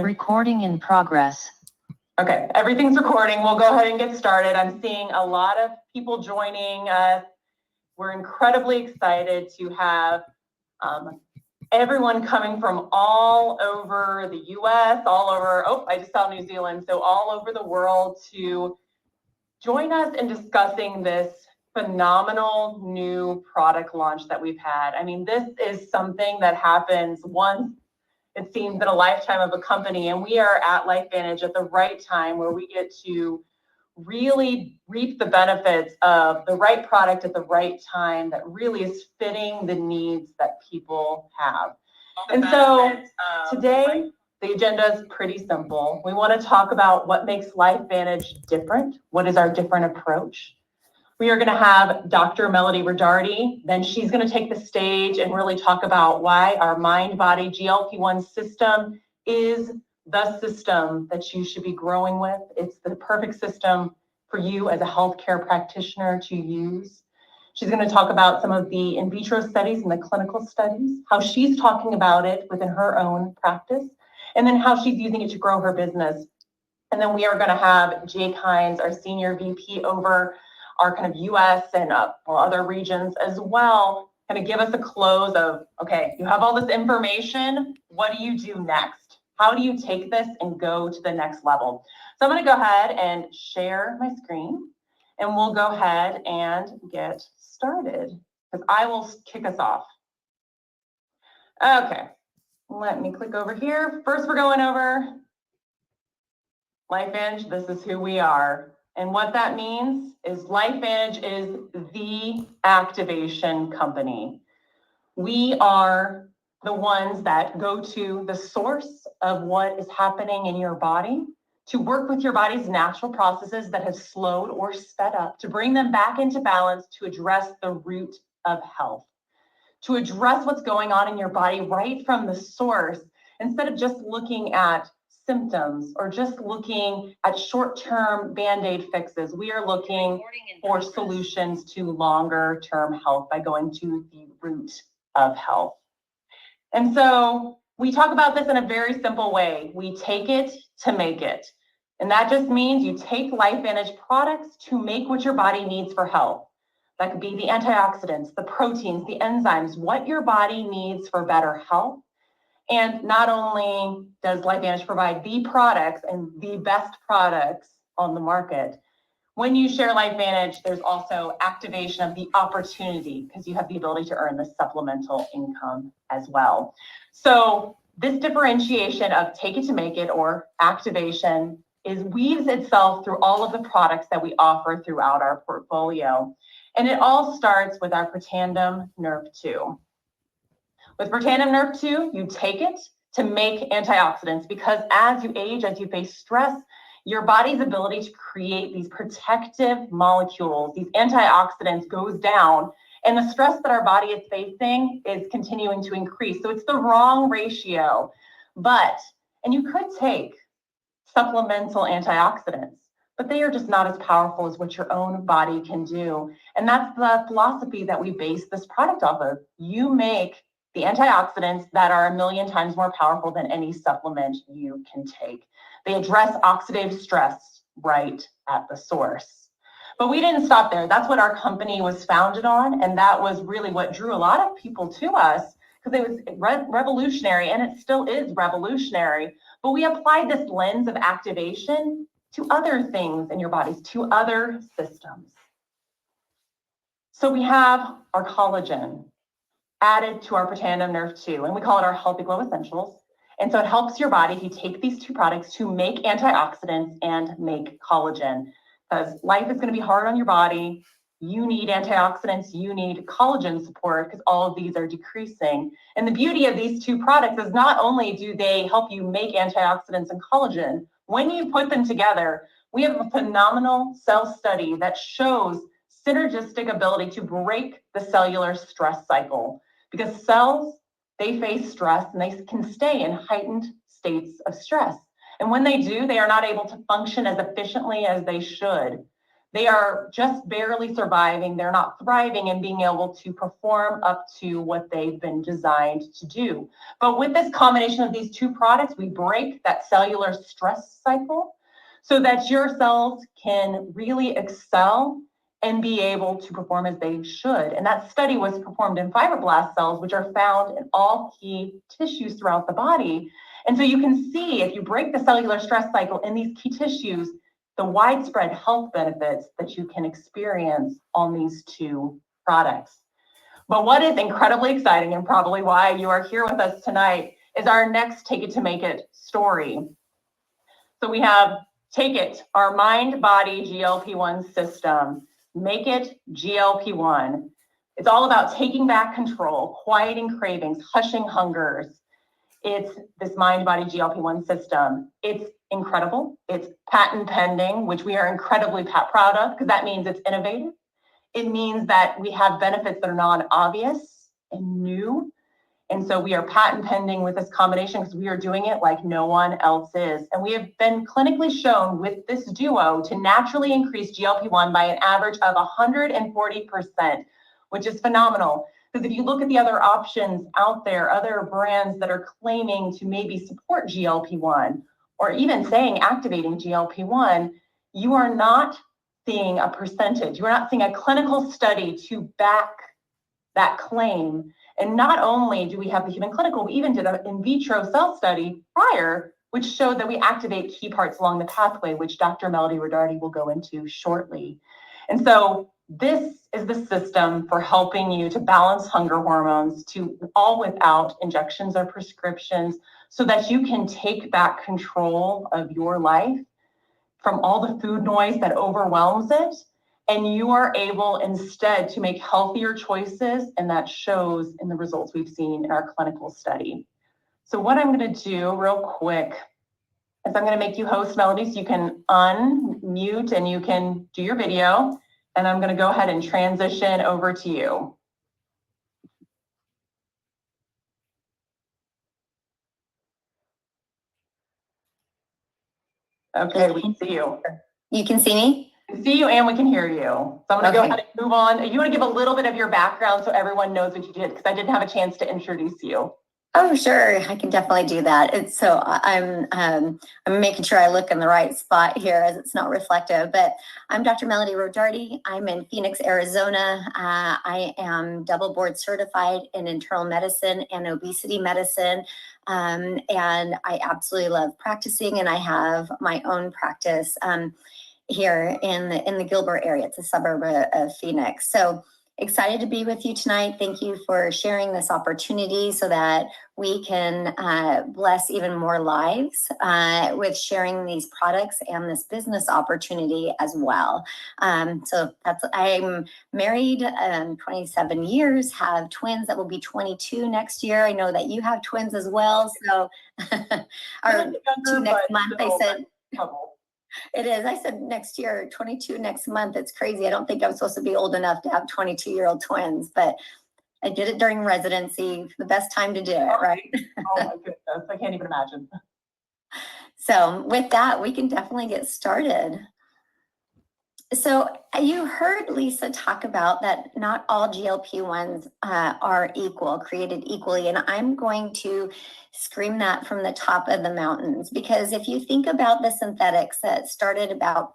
Recording in progress. Okay, everything's recording. We'll go ahead and get started. I'm seeing a lot of people joining us. We're incredibly excited to have everyone coming from all over the US, all over, I just saw New Zealand, so all over the world to join us in discussing this phenomenal new product launch that we've had. I mean, this is something that happens once, it seems, in a lifetime of a company, and we are at LifeVantage at the right time where we get to really reap the benefits of the right product at the right time that really is fitting the needs that people have. And so today, the agenda is pretty simple. We want to talk about what makes LifeVantage different. What is our different approach? We are going to have Dr. Melody Rodarte. Then she's going to take the stage and really talk about why our MindBody GLP-1 system is the system that you should be growing with. It's the perfect system for you as a healthcare practitioner to use. She's going to talk about some of the in vitro studies and the clinical studies, how she's talking about it within her own practice, and then how she's using it to grow her business. And then we are going to have Jake Hines, our senior VP over our kind of US and other regions as well, kind of give us a close of, okay, you have all this information, what do you do next? How do you take this and go to the next level? So I'm going to go ahead and share my screen, and we'll go ahead and get started, because I will kick us off. Okay, let me click over here. First, we're going over LifeVantage. This is who we are. And what that means is LifeVantage is the activation company. We are the ones that go to the source of what is happening in your body to work with your body's natural processes that have slowed or sped up, to bring them back into balance, to address the root of health, to address what's going on in your body right from the source, instead of just looking at symptoms or just looking at short-term Band-Aid fixes. We are looking for solutions to longer-term health by going to the root of health. And so we talk about this in a very simple way. We take it to make it. And that just means you take LifeVantage products to make what your body needs for health. That could be the antioxidants, the proteins, the enzymes, what your body needs for better health. And not only does LifeVantage provide the products and the best products on the market, when you share LifeVantage, there's also activation of the opportunity, because you have the ability to earn the supplemental income as well. So this differentiation of take it to make it, or activation, weaves itself through all of the products that we offer throughout our portfolio. And it all starts with our Protandim Nerve 2. With Protandim Nerve 2, you take it to make antioxidants, because as you age, as you face stress, your body's ability to create these protective molecules, these antioxidants, goes down, and the stress that our body is facing is continuing to increase. So it's the wrong ratio. And you could take supplemental antioxidants, but they are just not as powerful as what your own body can do. And that's the philosophy that we base this product off of. You make the antioxidants that are 1,000,000 times more powerful than any supplement you can take. They address oxidative stress right at the source. But we didn't stop there. That's what our company was founded on, and that was really what drew a lot of people to us, because it was revolutionary, and it still is revolutionary. But we applied this lens of activation to other things in your bodies, to other systems. So we have our collagen added to our Protandim Nerve 2, and we call it our Healthy Glow Essentials. And so it helps your body if you take these two products to make antioxidants and make collagen, because life is going to be hard on your body. You need antioxidants, you need collagen support, because all of these are decreasing. And the beauty of these two products is not only do they help you make antioxidants and collagen, when you put them together, we have a phenomenal cell study that shows synergistic ability to break the cellular stress cycle, because cells, they face stress and they can stay in heightened states of stress. And when they do, they are not able to function as efficiently as they should. They are just barely surviving. They're not thriving and being able to perform up to what they've been designed to do. But with this combination of these two products, we break that cellular stress cycle so that your cells can really excel and be able to perform as they should. And that study was performed in fibroblast cells, which are found in all key tissues throughout the body. And so you can see, if you break the cellular stress cycle in these key tissues, the widespread health benefits that you can experience on these two products. But what is incredibly exciting, and probably why you are here with us tonight, is our next Take It to Make It story. So we have Take It, our MindBody GLP-1 system. Make It GLP-1. It's all about taking back control, quieting cravings, hushing hungers. It's this MindBody GLP-1 system. It's incredible. It's patent pending, which we are incredibly proud of, because that means it's innovative. It means that we have benefits that are non-obvious and new. And so we are patent pending with this combination because we are doing it like no one else is. And we have been clinically shown with this duo to naturally increase GLP-1 by an average of 140%, which is phenomenal. Because if you look at the other options out there, other brands that are claiming to maybe support GLP-1 or even saying activating GLP-1, you are not seeing a percentage. You are not seeing a clinical study to back that claim. And not only do we have the human clinical, we even did an in vitro cell study prior, which showed that we activate key parts along the pathway, which Dr. Melody Rodarte will go into shortly. And so this is the system for helping you to balance hunger hormones, to all without injections or prescriptions, so that you can take back control of your life from all the food noise that overwhelms it. And you are able instead to make healthier choices, and that shows in the results we've seen in our clinical study. So what I'm going to do real quick is I'm going to make you host, Melody, so you can unmute and you can do your video. And I'm going to go ahead and transition over to you. Okay, we can see you. You can see me? We can see you and we can hear you. So I'm going to go ahead and move on. You want to give a little bit of your background so everyone knows what you did, because I didn't have a chance to introduce you. Oh, sure. I can definitely do that. I'm making sure I look in the right spot here as it's not reflective, but I'm Dr. Melody Rodarte. I'm in Phoenix, Arizona. I am double board certified in internal medicine and obesity medicine. And I absolutely love practicing, and I have my own practice here in the Gilbert area. It's a suburb of Phoenix. So excited to be with you tonight. Thank you for sharing this opportunity so that we can bless even more lives with sharing these products and this business opportunity as well. So I'm married 27 years, have twins that will be 22 next year. I know that you have twins as well. So our two next month, I said. It is. I said next year, 22 next month. It's crazy. I don't think I'm supposed to be old enough to have 22-year-old twins, but I did it during residency. The best time to do it, right? Oh my goodness. I can't even imagine. So with that, we can definitely get started. So you heard Lisa talk about that not all GLP-1s are equal, created equally, and I'm going to scream that from the top of the mountains, because if you think about the synthetics that started about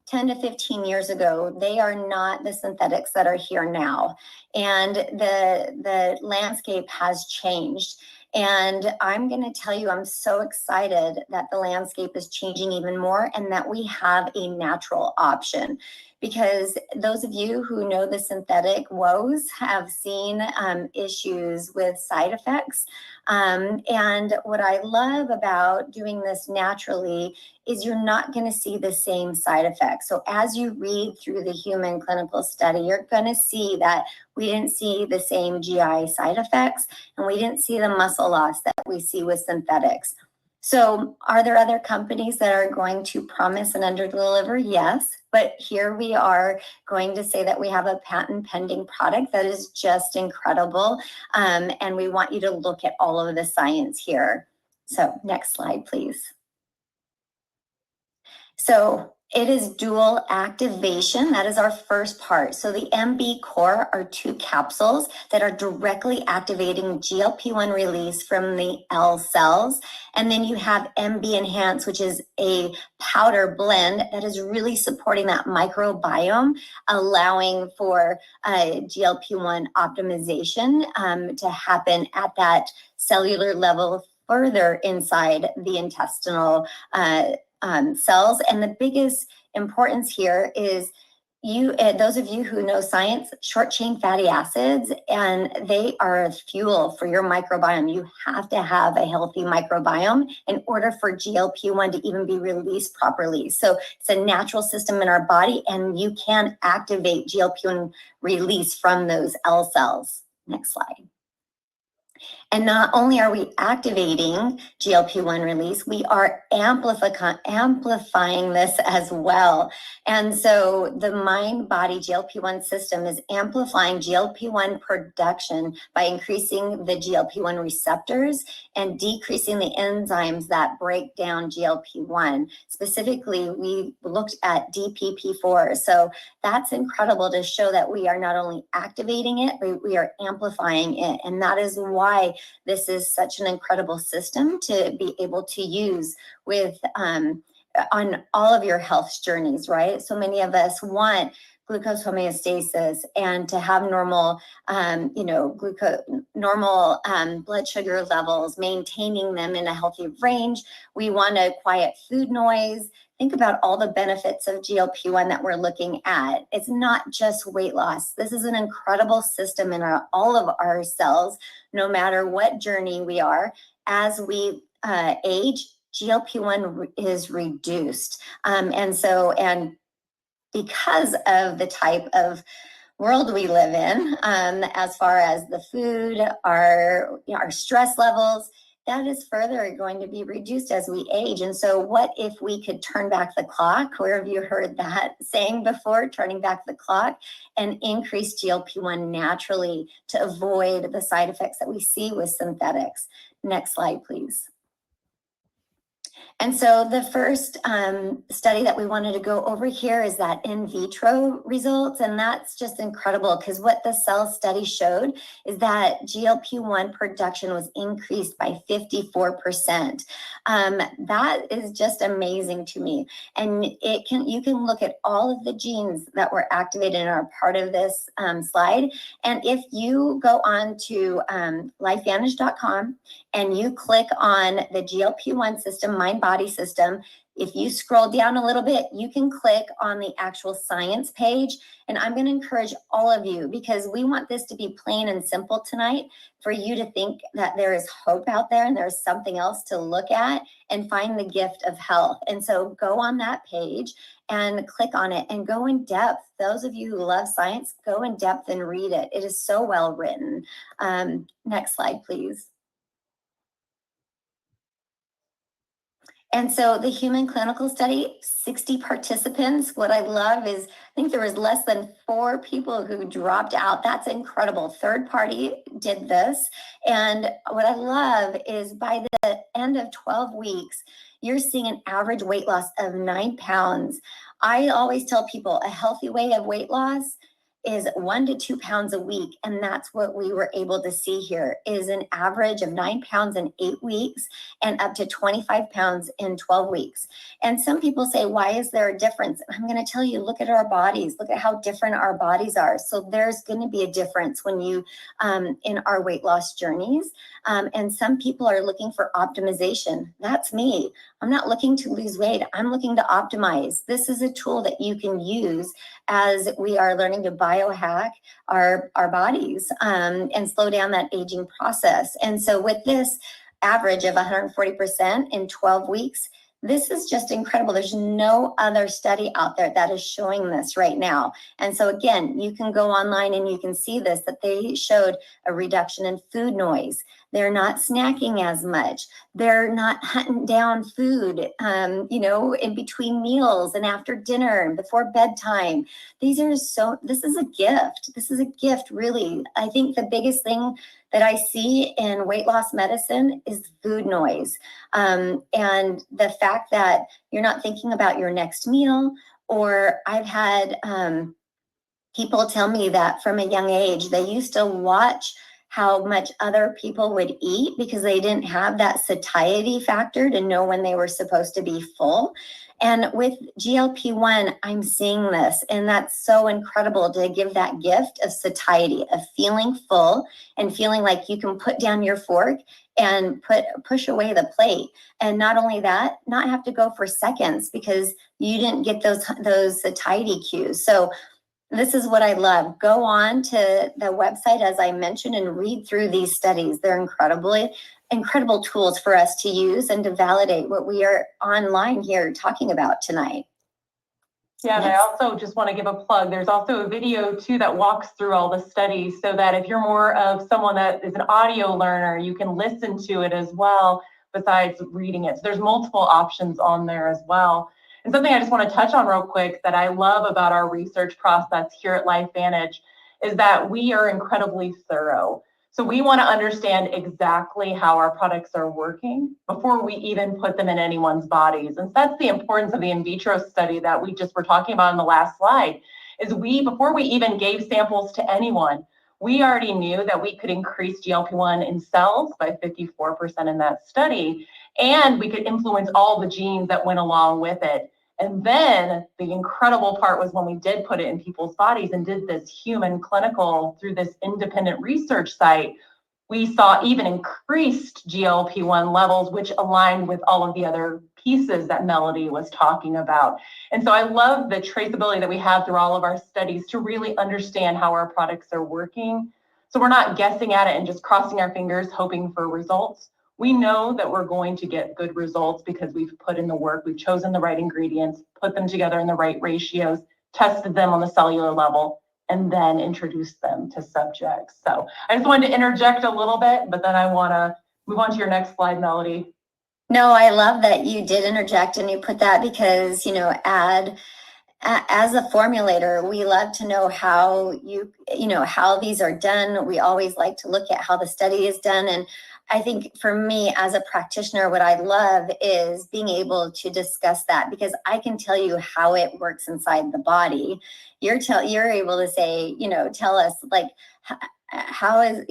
10 to 15 years ago, they are not the synthetics that are here now, and the landscape has changed. And I'm going to tell you, I'm so excited that the landscape is changing even more and that we have a natural option. Because those of you who know the synthetic woes have seen issues with side effects. And what I love about doing this naturally is you're not going to see the same side effects. So as you read through the human clinical study, you're going to see that we didn't see the same GI side effects, and we didn't see the muscle loss that we see with synthetics. So are there other companies that are going to promise and underdeliver? Yes, but here we are going to say that we have a patent pending product that is just incredible. And we want you to look at all of the science here. So next slide, please. So It is dual activation. That is our first part. So the MB core are 2 capsules that are directly activating GLP-1 release from the L cells. And then you have MB enhance, which is a powder blend that is really supporting that microbiome, allowing for GLP-1 optimization to happen at that cellular level further inside the intestinal cells. And the biggest importance here is those of you who know science, short chain fatty acids, and they are fuel for your microbiome. You have to have a healthy microbiome in order for GLP-1 to even be released properly. So it's a natural system in our body, and you can activate GLP-1 release from those L cells. Next slide. And not only are we activating GLP-1 release, we are amplifying this as well. And so the mind-body GLP-1 system is amplifying GLP-1 production by increasing the GLP-1 receptors and decreasing the enzymes that break down GLP-1. Specifically, we looked at DPP4. So that's incredible to show that we are not only activating it, but we are amplifying it. And that is why this is such an incredible system to be able to use with on all of your health journeys, right? So many of us want glucose homeostasis and to have normal, normal blood sugar levels, maintaining them in a healthy range. We want to quiet food noise. Think about all the benefits of GLP-1 that we're looking at. It's not just weight loss. This is an incredible system in all of our cells, no matter what journey we are. As we age, GLP-1 is reduced. And because of the type of world we live in, as far as the food, our stress levels, that is further going to be reduced as we age. And so what if we could turn back the clock? Where have you heard that saying before, turning back the clock, and increase GLP-1 naturally to avoid the side effects that we see with synthetics? Next slide, please. And so the first study that we wanted to go over here is that in vitro results. And that's just incredible because what the cell study showed is that GLP-1 production was increased by 54%. That is just amazing to me. And you can look at all of the genes that were activated and are part of this slide. And if you go on to LifeVantage.com and you click on the GLP-1 system, MindBody system, if you scroll down a little bit, you can click on the actual science page. And I'm going to encourage all of you, because we want this to be plain and simple tonight, for you to think that there is hope out there and there's something else to look at and find the gift of health. And so go on that page and click on it and go in depth. Those of you who love science, go in depth and read it. It is so well written. Next slide, please. And so the human clinical study, 60 participants. What I love is, I think there was less than 4 people who dropped out. That's incredible. Third party did this. And what I love is by the end of 12 weeks, you're seeing an average weight loss of 9 pounds. I always tell people a healthy way of weight loss is 1 to 2 pounds a week. And that's what we were able to see here, is an average of 9 pounds in 8 weeks and up to 25 pounds in 12 weeks. And some people say, why is there a difference? I'm going to tell you, look at our bodies, look at how different our bodies are. So there's going to be a difference when you, in our weight loss journeys. And some people are looking for optimization. That's me. I'm not looking to lose weight. I'm looking to optimize. This is a tool that you can use as we are learning to biohack our bodies and slow down that aging process. And so with this average of 140% in 12 weeks, this is just incredible. There's no other study out there that is showing this right now. And so again, you can go online and you can see this, that they showed a reduction in food noise. They're not snacking as much. They're not hunting down food, in between meals and after dinner and before bedtime. This is a gift. This is a gift, really. I think the biggest thing that I see in weight loss medicine is food noise. And the fact that you're not thinking about your next meal, or I've had people tell me that from a young age, they used to watch how much other people would eat because they didn't have that satiety factor to know when they were supposed to be full. And with GLP-1, I'm seeing this, and that's so incredible to give that gift of satiety, of feeling full and feeling like you can put down your fork and push away the plate. And not only that, not have to go for seconds because you didn't get those satiety cues. So this is what I love. Go on to the website, as I mentioned, and read through these studies. They're incredible tools for us to use and to validate what we are online here talking about tonight. Yeah, and I also just want to give a plug. There's also a video too that walks through all the studies so that if you're more of someone that is an audio learner, you can listen to it as well besides reading it. So there's multiple options on there as well. And something I just want to touch on real quick that I love about our research process here at LifeVantage is that we are incredibly thorough. So we want to understand exactly how our products are working before we even put them in anyone's bodies. And that's the importance of the in vitro study that we just were talking about in the last slide, is before we even gave samples to anyone, we already knew that we could increase GLP-1 in cells by 54% in that study, and we could influence all the genes that went along with it. And then the incredible part was when we did put it in people's bodies and did this human clinical through this independent research site, we saw even increased GLP-1 levels, which aligned with all of the other pieces that Melody was talking about. And so I love the traceability that we have through all of our studies to really understand how our products are working. So we're not guessing at it and just crossing our fingers, hoping for results. We know that we're going to get good results because we've put in the work, we've chosen the right ingredients, put them together in the right ratios, tested them on the cellular level, and then introduce them to subjects. So I just wanted to interject a little bit, but then I want to move on to your next slide, Melody. No, I love that you did interject and you put that because, as a formulator, we love to know how how these are done. We always like to look at how the study is done. And I think for me as a practitioner, what I love is being able to discuss that because I can tell you how it works inside the body. You're able to say, tell us like, how is,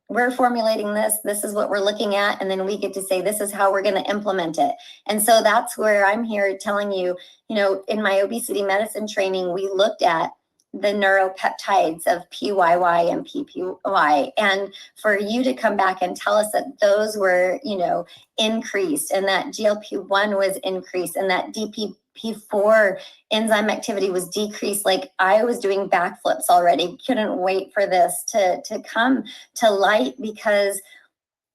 we're formulating this is what we're looking at, and then we get to say, this is how we're going to implement it. And so that's where I'm here telling you, in my obesity medicine training, we looked at the neuropeptides of PYY and PPY. And for you to come back and tell us that those were, increased and that GLP-1 was increased and that DPP4 enzyme activity was decreased, like I was doing backflips already. Couldn't wait for this to come to light because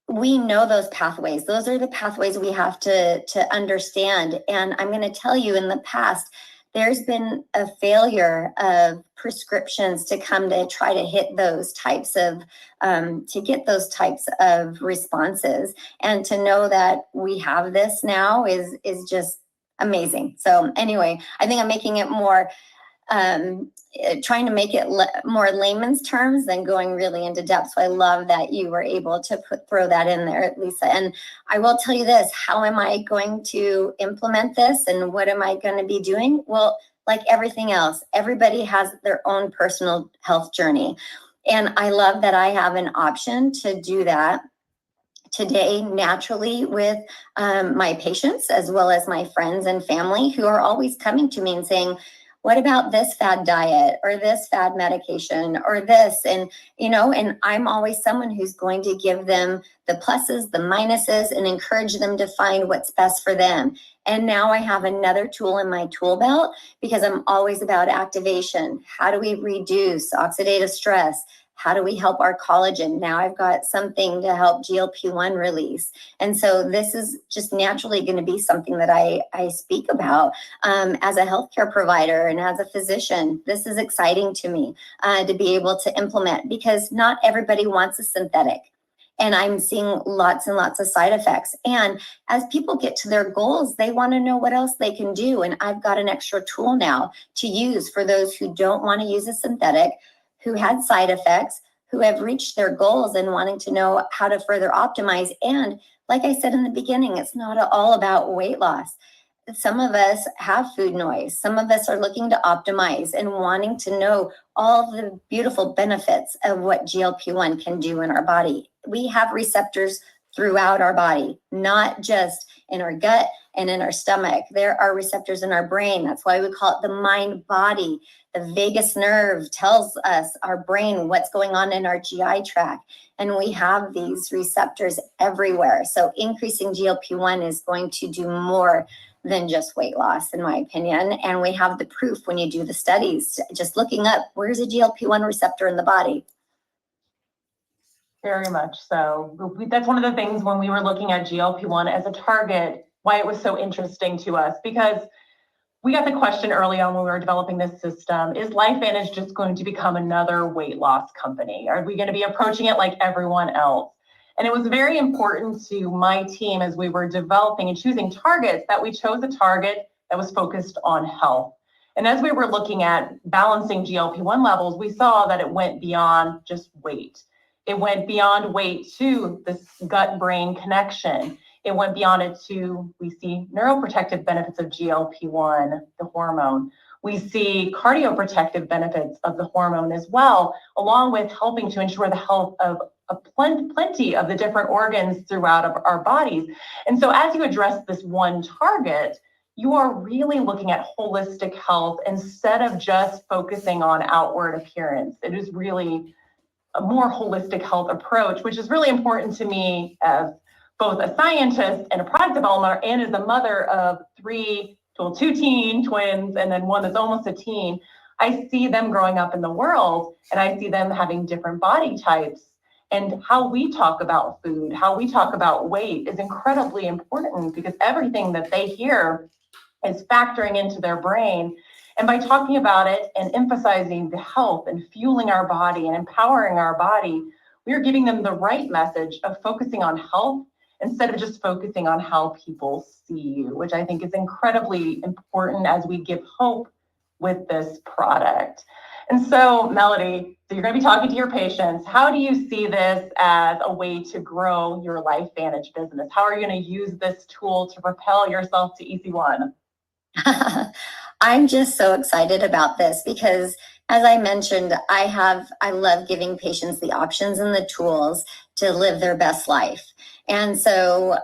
we know those pathways. Those are the pathways we have to understand. And I'm going to tell you, in the past, there's been a failure of prescriptions to come to try to hit those types of, to get those types of responses. And to know that we have this now is just amazing. So anyway, I think I'm making it more, trying to make it more layman's terms than going really into depth. So I love that you were able to throw that in there, Lisa. And I will tell you this, how am I going to implement this and what am I going to be doing? Well, like everything else, everybody has their own personal health journey. And I love that I have an option to do that today naturally with my patients, as well as my friends and family who are always coming to me and saying, what about this fad diet or this fad medication or this? And, and I'm always someone who's going to give them the pluses, the minuses, and encourage them to find what's best for them. And now I have another tool in my tool belt because I'm always about activation. How do we reduce oxidative stress? How do we help our collagen? Now I've got something to help GLP-1 release. And so this is just naturally going to be something that I speak about as a healthcare provider and as a physician. This is exciting to me to be able to implement because not everybody wants a synthetic. And I'm seeing lots and lots of side effects. And as people get to their goals, they want to know what else they can do. And I've got an extra tool now to use for those who don't want to use a synthetic, who had side effects, who have reached their goals and wanting to know how to further optimize. And like I said in the beginning, it's not all about weight loss. Some of us have food noise. Some of us are looking to optimize and wanting to know all the beautiful benefits of what GLP-1 can do in our body. We have receptors throughout our body, not just in our gut and in our stomach. There are receptors in our brain. That's why we call it the mind body. The vagus nerve tells us, our brain, what's going on in our GI tract. And we have these receptors everywhere. So increasing GLP-1 is going to do more than just weight loss, in my opinion. And we have the proof when you do the studies, just looking up, where's a GLP-1 receptor in the body? Very much so. That's one of the things when we were looking at GLP-1 as a target, why it was so interesting to us, because we got the question early on when we were developing this system, is LifeVantage just going to become another weight loss company? Are we going to be approaching it like everyone else? And it was very important to my team as we were developing and choosing targets that we chose a target that was focused on health. And as we were looking at balancing GLP-1 levels, we saw that it went beyond just weight. It went beyond weight to this gut-brain connection. It went beyond it to, we see neuroprotective benefits of GLP-1, the hormone. We see cardioprotective benefits of the hormone as well, along with helping to ensure the health of plenty of the different organs throughout our bodies. And so as you address this one target, you are really looking at holistic health instead of just focusing on outward appearance. It is really a more holistic health approach, which is really important to me as both a scientist and a product developer, and as a mother of two teen twins, and then one that's almost a teen. I see them growing up in the world, and I see them having different body types. And how we talk about food, how we talk about weight is incredibly important, because everything that they hear is factoring into their brain. And by talking about it and emphasizing the health and fueling our body and empowering our body, we are giving them the right message of focusing on health instead of just focusing on how people see you, which I think is incredibly important as we give hope with this product. And so, Melody, so you're going to be talking to your patients. How do you see this as a way to grow your LifeVantage business? How are you going to use this tool to propel yourself to EC1? I'm just so excited about this because, as I mentioned, I love giving patients the options and the tools to live their best life. And so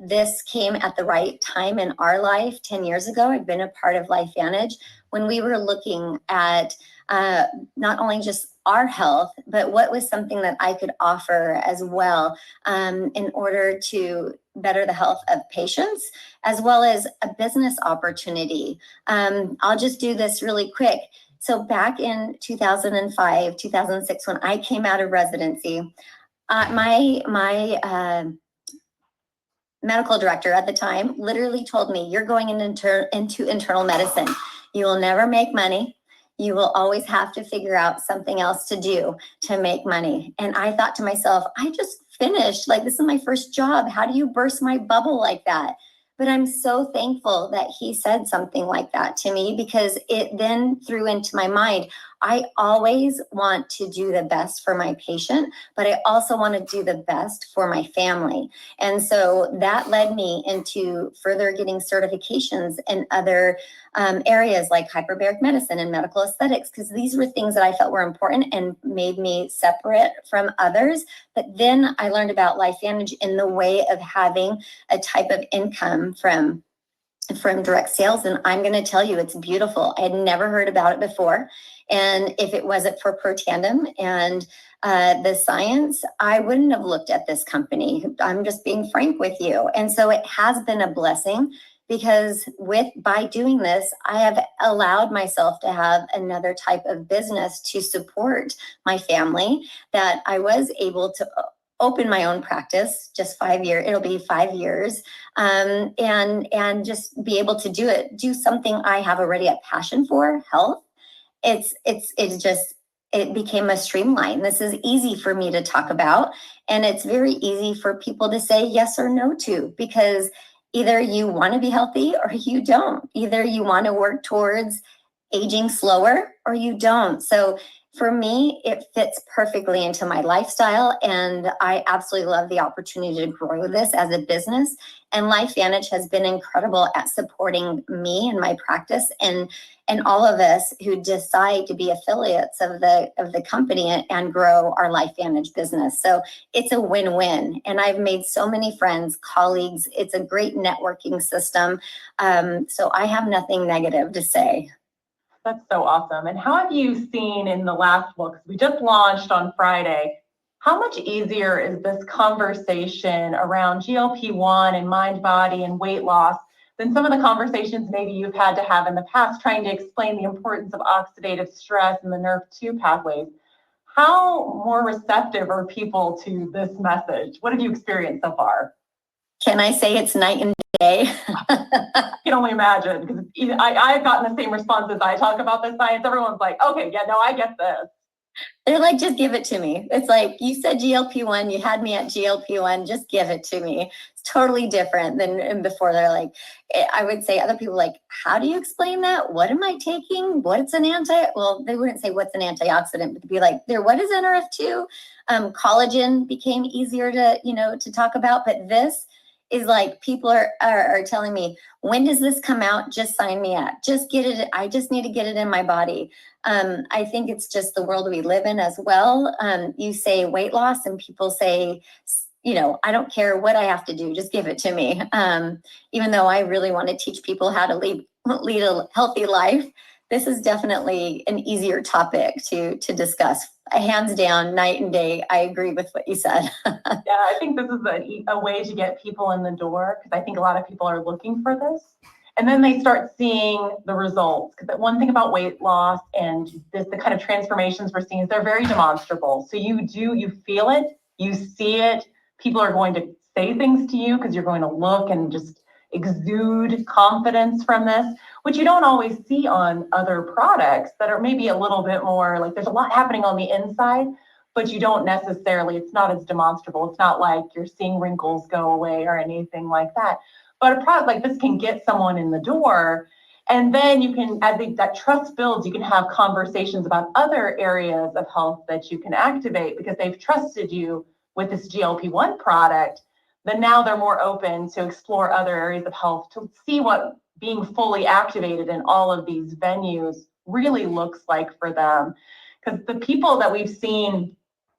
this came at the right time in our life. 10 years ago, I'd been a part of LifeVantage when we were looking at not only just our health, but what was something that I could offer as well in order to better the health of patients, as well as a business opportunity. I'll just do this really quick. So back in 2005, 2006, when I came out of residency, my medical director at the time literally told me, you're going into internal medicine. You will never make money. You will always have to figure out something else to do to make money. And I thought to myself, I just finished, like, this is my first job. How do you burst my bubble like that? But I'm so thankful that he said something like that to me, because it then threw into my mind, I always want to do the best for my patient, but I also want to do the best for my family. And so that led me into further getting certifications in other areas like hyperbaric medicine and medical aesthetics, because these were things that I felt were important and made me separate from others. But then I learned about LifeVantage in the way of having a type of income from direct sales. And I'm going to tell you, it's beautiful. I had never heard about it before. And if it wasn't for Protandim and the science, I wouldn't have looked at this company. I'm just being frank with you. And so it has been a blessing, because by doing this, I have allowed myself to have another type of business to support my family, that I was able to open my own practice, just 5 years, it'll be 5 years, and just be able to do something I have already a passion for, health. It became a streamline. This is easy for me to talk about, and it's very easy for people to say yes or no to, because either you want to be healthy or you don't. Either you want to work towards aging slower or you don't. So For me, it fits perfectly into my lifestyle, and I absolutely love the opportunity to grow this as a business. And LifeVantage has been incredible at supporting me and my practice, and all of us who decide to be affiliates of the company and grow our LifeVantage business. So it's a win-win, and I've made so many friends, colleagues. It's a great networking system. So I have nothing negative to say. That's so awesome. And how have you seen in the last book, we just launched on Friday, how much easier is this conversation around GLP-1 and mind, body, and weight loss than some of the conversations maybe you've had to have in the past trying to explain the importance of oxidative stress and the NRF2 pathways? How more receptive are people to this message? What have you experienced so far? Can I say it's night and day? I can only imagine, because I've gotten the same responses. I talk about this science. Everyone's like, okay, yeah, no, I get this. They're like, just give it to me. It's like, you said GLP-1, you had me at GLP-1, just give it to me. It's totally different than before. They're like, I would say other people like, how do you explain that? What am I taking? What's an well, they wouldn't say what's an antioxidant, but they'd be like, what is NRF2? Collagen became easier to talk about, but this is like, people are telling me, when does this come out? Just sign me up. Just get it. I just need to get it in my body. I think it's just the world we live in as well. You say weight loss and people say, I don't care what I have to do, just give it to me. Even though I really want to teach people how to lead a healthy life, this is definitely an easier topic to discuss. Hands down, night and day, I agree with what you said. Yeah, I think this is a way to get people in the door, because I think a lot of people are looking for this. And then they start seeing the results. Because one thing about weight loss and the kind of transformations we're seeing is they're very demonstrable. So you feel it, you see it. People are going to say things to you because you're going to look and just exude confidence from this, which you don't always see on other products that are maybe a little bit more like there's a lot happening on the inside, but you don't necessarily, it's not as demonstrable. It's not like you're seeing wrinkles go away or anything like that. But a product like this can get someone in the door. And then you can, as that trust builds, you can have conversations about other areas of health that you can activate because they've trusted you with this GLP-1 product. Then now they're more open to explore other areas of health, to see what being fully activated in all of these venues really looks like for them. Because the people that we've seen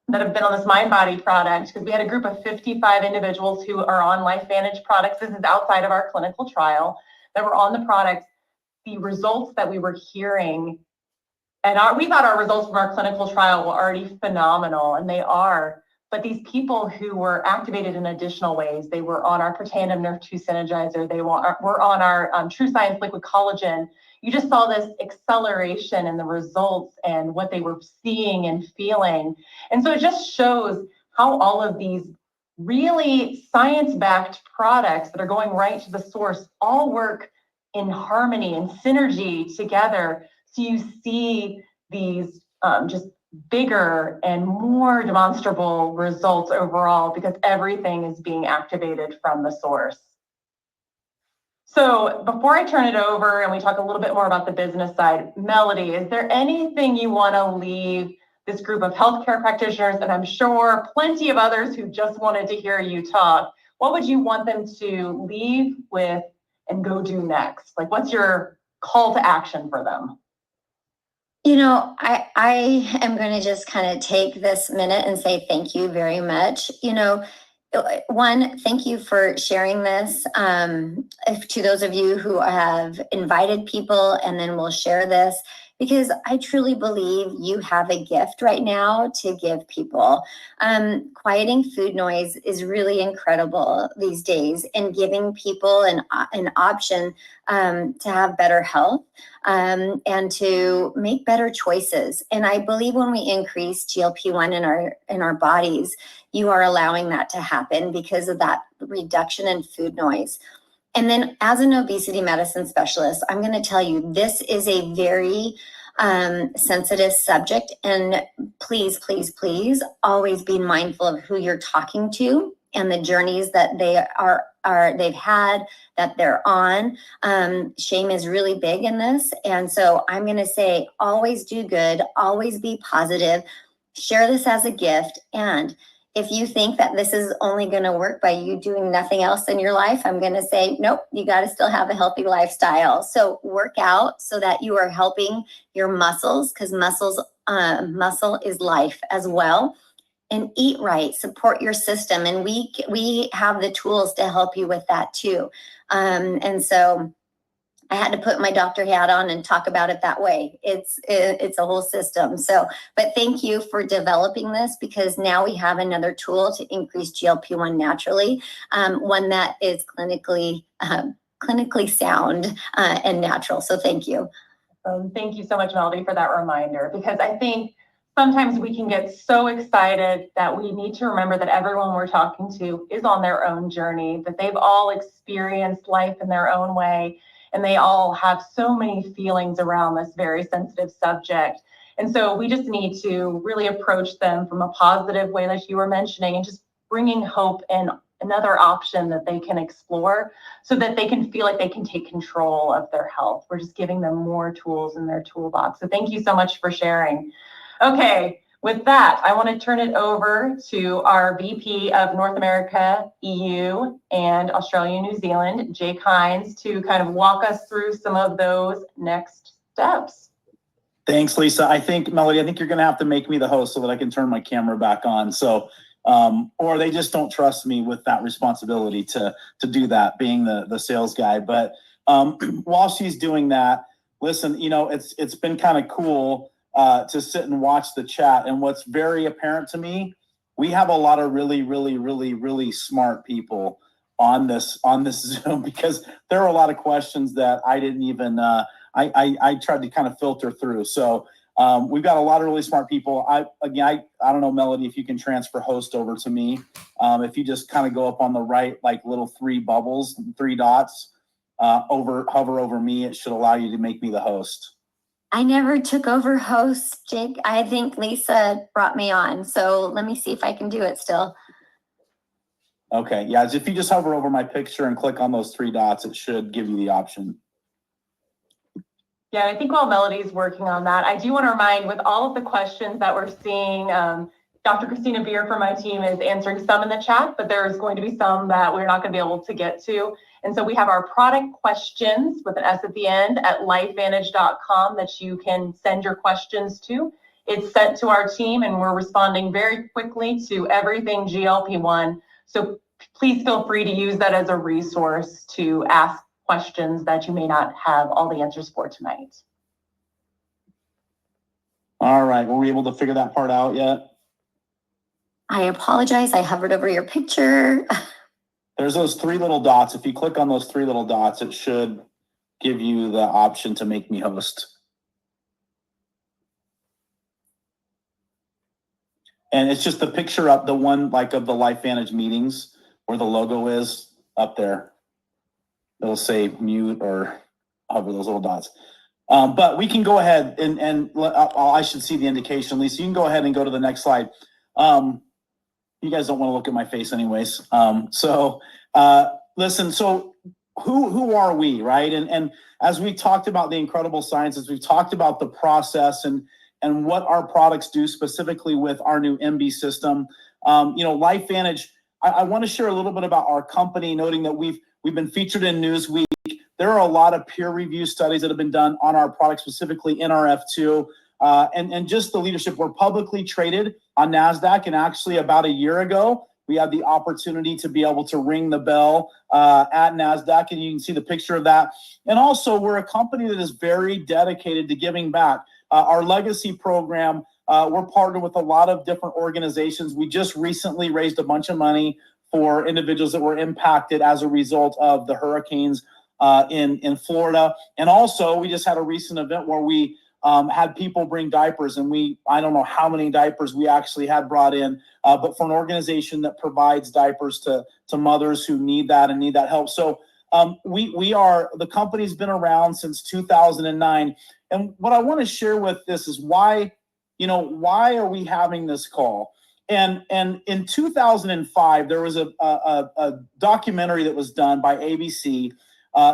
that have been on this MindBody product, because we had a group of 55 individuals who are on LifeVantage products. This is outside of our clinical trial, that were on the products. The results that we were hearing, and we thought our results from our clinical trial were already phenomenal, and they are. But these people who were activated in additional ways, they were on our Protandim NRF2 Synergizer, they were on our True Science Liquid Collagen. You just saw this acceleration in the results and what they were seeing and feeling. And so it just shows how all of these really science-backed products that are going right to the source all work in harmony and synergy together. So you see these just bigger and more demonstrable results overall because everything is being activated from the source. So before I turn it over and we talk a little bit more about the business side, Melody, is there anything you want to leave this group of healthcare practitioners, and I'm sure plenty of others who just wanted to hear you talk, what would you want them to leave with and go do next? Like, what's your call to action for them? I am going to just kind of take this minute and say thank you very much. One, thank you for sharing this. To those of you who have invited people and then will share this, because I truly believe you have a gift right now to give people. Quieting food noise is really incredible these days, and giving people an option to have better health and to make better choices. And I believe when we increase GLP-1 in our bodies, you are allowing that to happen because of that reduction in food noise. And then as an obesity medicine specialist, I'm going to tell you, this is a very sensitive subject. And please, please, please always be mindful of who you're talking to and the journeys that they are they've had, that they're on. Shame is really big in this. And so I'm going to say, always do good, always be positive, share this as a gift. And if you think that this is only going to work by you doing nothing else in your life, I'm going to say, nope, you got to still have a healthy lifestyle. So work out so that you are helping your muscles, because muscle is life as well. And eat right, support your system. And we have the tools to help you with that too. And so I had to put my doctor hat on and talk about it that way. It's a whole system. So, but thank you for developing this, because now we have another tool to increase GLP-1 naturally, one that is clinically sound and natural. So thank you. Thank you so much, Melody, for that reminder, because I think sometimes we can get so excited that we need to remember that everyone we're talking to is on their own journey, that they've all experienced life in their own way, and they all have so many feelings around this very sensitive subject. And so we just need to really approach them from a positive way, like you were mentioning, and just bringing hope and another option that they can explore so that they can feel like they can take control of their health. We're just giving them more tools in their toolbox. So thank you so much for sharing. Okay, with that, I want to turn it over to our VP of North America, EU, and Australia, New Zealand, Jake Hines, to kind of walk us through some of those next steps. Thanks, Lisa. Melody, I think you're going to have to make me the host so that I can turn my camera back on. So, or they just don't trust me with that responsibility to do that, being the sales guy. But while she's doing that, listen, it's been kind of cool to sit and watch the chat. And what's very apparent to me, we have a lot of really, really, really, really smart people on this Zoom, because there are a lot of questions that I didn't even, I tried to kind of filter through. So we've got a lot of really smart people. I don't know, Melody, if you can transfer host over to me. If you just kind of go up on the right, like little three dots, hover over me, it should allow you to make me the host. I never took over host, Jake. I think Lisa brought me on. So let me see if I can do it still. Okay, yeah, if you just hover over my picture and click on those three dots, it should give you the option. Yeah, I think while Melody's working on that, I do want to remind, with all of the questions that we're seeing, Dr. Christina Beer from my team is answering some in the chat, but there's going to be some that we're not going to be able to get to. And so we have our product questions with an S at the end at LifeVantage.com that you can send your questions to. It's sent to our team, and we're responding very quickly to everything GLP-1. So please feel free to use that as a resource to ask questions that you may not have all the answers for tonight. All right, were we able to figure that part out yet? I apologize. I hovered over your picture. There's those three little dots. If you click on those three little dots, it should give you the option to make me host. And it's just the picture up, the one like of the LifeVantage meetings where the logo is up there. It'll say mute or hover those little dots. But we can go ahead and I should see the indication, Lisa. You can go ahead and go to the next slide. You guys don't want to look at my face anyways. Listen, so who are we, right? And as we talked about the incredible sciences, we've talked about the process and what our products do specifically with our new MB system. LifeVantage, I want to share a little bit about our company, noting that we've been featured in Newsweek. There are a lot of peer review studies that have been done on our product, specifically NRF2. And just the leadership. We're publicly traded on NASDAQ, and actually about a year ago, we had the opportunity to be able to ring the bell at NASDAQ, and you can see the picture of that. And also, we're a company that is very dedicated to giving back. Our legacy program, we're partnered with a lot of different organizations. We just recently raised a bunch of money for individuals that were impacted as a result of the hurricanes in Florida. And also, we just had a recent event where we had people bring diapers, and I don't know how many diapers we actually had brought in, but for an organization that provides diapers to mothers who need that and need that help. So the company's been around since 2009. And what I want to share with this is why are we having this call? And in 2005, there was a documentary that was done by ABC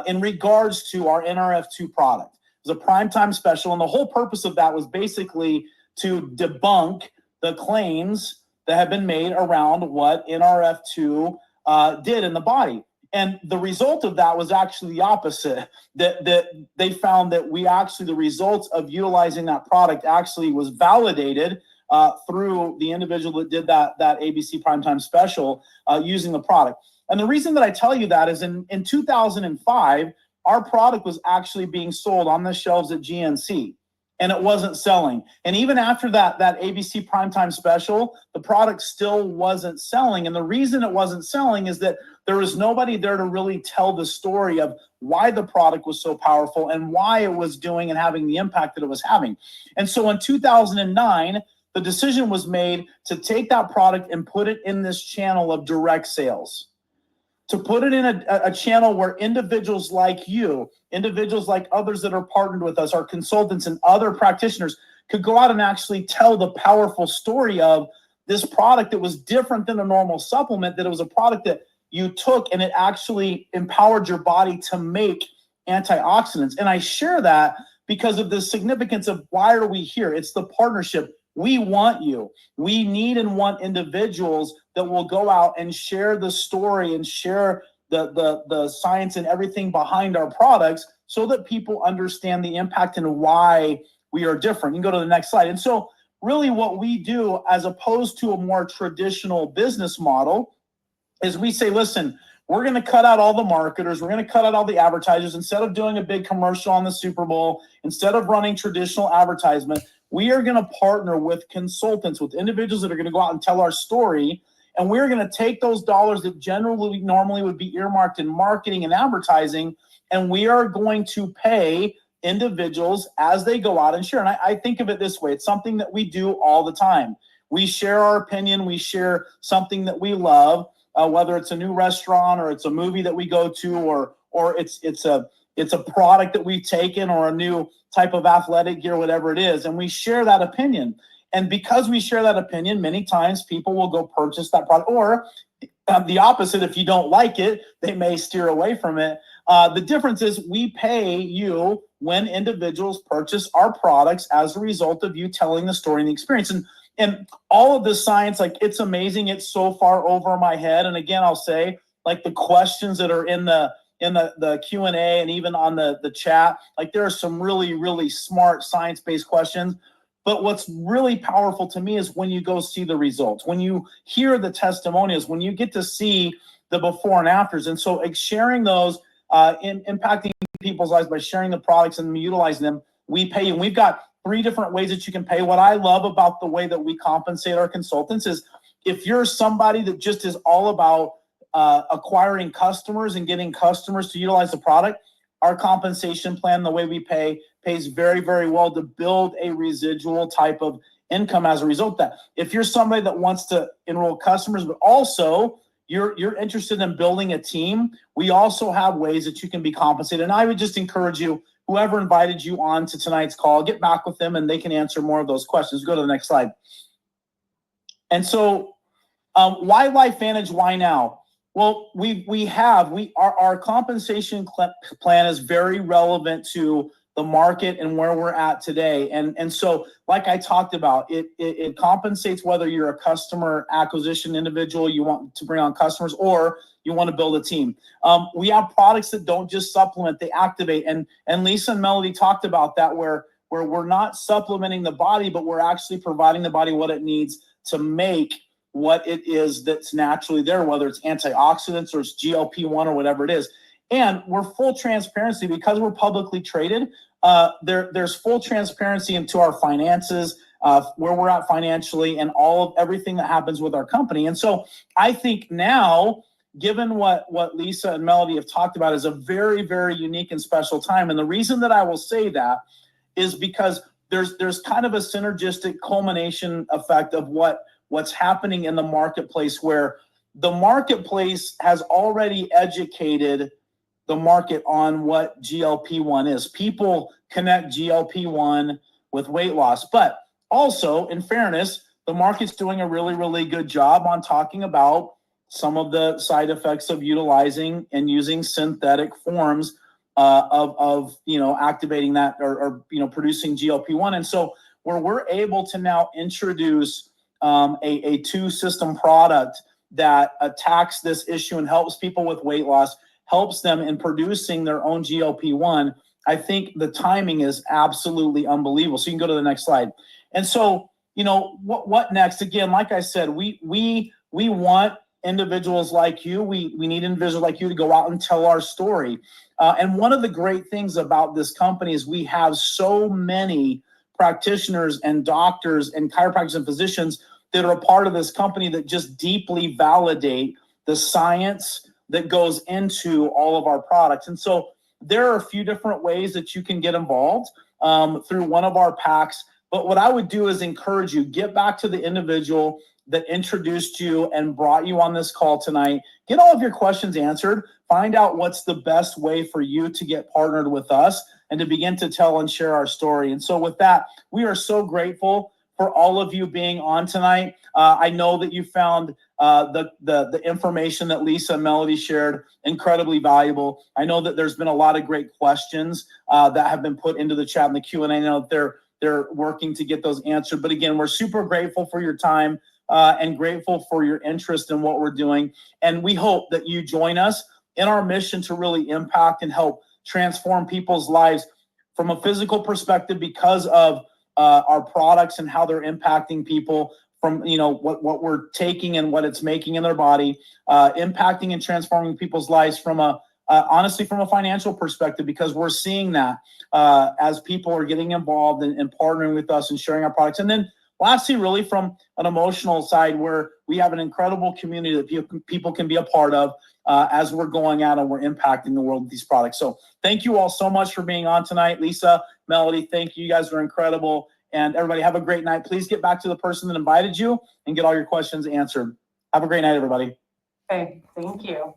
in regards to our NRF2 product. It was a primetime special, and the whole purpose of that was basically to debunk the claims that have been made around what NRF2 did in the body. And the result of that was actually the opposite, that they found that the results of utilizing that product actually was validated through the individual that did that ABC primetime special using the product. And the reason that I tell you that is in 2005, our product was actually being sold on the shelves at GNC, and it wasn't selling. And even after that ABC primetime special, the product still wasn't selling. And the reason it wasn't selling is that there was nobody there to really tell the story of why the product was so powerful and why it was doing and having the impact that it was having. And so in 2009, the decision was made to take that product and put it in this channel of direct sales, to put it in a channel where individuals like you, individuals like others that are partnered with us, our consultants and other practitioners, could go out and actually tell the powerful story of this product that was different than a normal supplement, that it was a product that you took and it actually empowered your body to make antioxidants. And I share that because of the significance of why are we here? It's the partnership. We want you. We need and want individuals that will go out and share the story and share the science and everything behind our products so that people understand the impact and why we are different. You can go to the next slide. And so really what we do, as opposed to a more traditional business model, is we say, listen, we're going to cut out all the marketers. We're going to cut out all the advertisers. Instead of doing a big commercial on the Super Bowl, instead of running traditional advertisement, we are going to partner with consultants, with individuals that are going to go out and tell our story. And we're going to take those dollars that normally would be earmarked in marketing and advertising, and we are going to pay individuals as they go out and share. And I think of it this way. It's something that we do all the time. We share our opinion. We share something that we love, whether it's a new restaurant or it's a movie that we go to, or it's a product that we've taken, or a new type of athletic gear, whatever it is. And we share that opinion. And because we share that opinion, many times people will go purchase that product, or the opposite. If you don't like it, they may steer away from it. The difference is we pay you when individuals purchase our products as a result of you telling the story and the experience. And all of this science, like, it's amazing. It's so far over my head. And again, I'll say, like, the questions that are in the Q&A and even on the chat, like, there are some really, really smart science-based questions. But what's really powerful to me is when you go see the results, when you hear the testimonials, when you get to see the before and afters. And so sharing those, impacting people's lives by sharing the products and utilizing them, we pay you. And we've got 3 different ways that you can pay. What I love about the way that we compensate our consultants is, if you're somebody that just is all about acquiring customers and getting customers to utilize the product, our compensation plan, the way we pay, pays very, very well to build a residual type of income as a result of that. If you're somebody that wants to enroll customers, but also you're interested in building a team, we also have ways that you can be compensated. And I would just encourage you, whoever invited you on to tonight's call, get back with them and they can answer more of those questions. Go to the next slide. And so why LifeVantage? Why now? Well, our compensation plan is very relevant to the market and where we're at today. And so, like I talked about, it compensates whether you're a customer acquisition individual, you want to bring on customers, or you want to build a team. We have products that don't just supplement, they activate. And Lisa and Melody talked about that, where we're not supplementing the body, but we're actually providing the body what it needs to make what it is that's naturally there, whether it's antioxidants or it's GLP-1 or whatever it is. And we're full transparency because we're publicly traded. There's full transparency into our finances, where we're at financially, and everything that happens with our company. And so I think now, given what Lisa and Melody have talked about, is a very, very unique and special time. And the reason that I will say that is because there's kind of a synergistic culmination effect of what's happening in the marketplace, where the marketplace has already educated the market on what GLP-1 is. People connect GLP-1 with weight loss, but also, in fairness, the market's doing a really, really good job on talking about some of the side effects of utilizing and using synthetic forms of activating that or producing GLP-1. And so where we're able to now introduce a two-system product that attacks this issue and helps people with weight loss, helps them in producing their own GLP-1, I think the timing is absolutely unbelievable. So you can go to the next slide. And so, what next? Again, like I said, we want individuals like you. We need individuals like you to go out and tell our story. And one of the great things about this company is we have so many practitioners and doctors and chiropractors and physicians that are a part of this company that just deeply validate the science that goes into all of our products. And so there are a few different ways that you can get involved through one of our packs. But what I would do is encourage you, get back to the individual that introduced you and brought you on this call tonight. Get all of your questions answered. Find out what's the best way for you to get partnered with us and to begin to tell and share our story. And so with that, we are so grateful for all of you being on tonight. I know that you found the information that Lisa and Melody shared incredibly valuable. I know that there's been a lot of great questions that have been put into the chat and the Q&A. I know that they're working to get those answered. But again, we're super grateful for your time and grateful for your interest in what we're doing. And we hope that you join us in our mission to really impact and help transform people's lives from a physical perspective because of our products and how they're impacting people from, what we're taking and what it's making in their body, impacting and transforming people's lives from honestly, from a financial perspective, because we're seeing that as people are getting involved and partnering with us and sharing our products. And then lastly, really from an emotional side, where we have an incredible community that people can be a part of as we're going out and we're impacting the world with these products. So thank you all so much for being on tonight. Lisa, Melody, thank you. You guys are incredible. And everybody have a great night. Please get back to the person that invited you and get all your questions answered. Have a great night, everybody. Okay, thank you.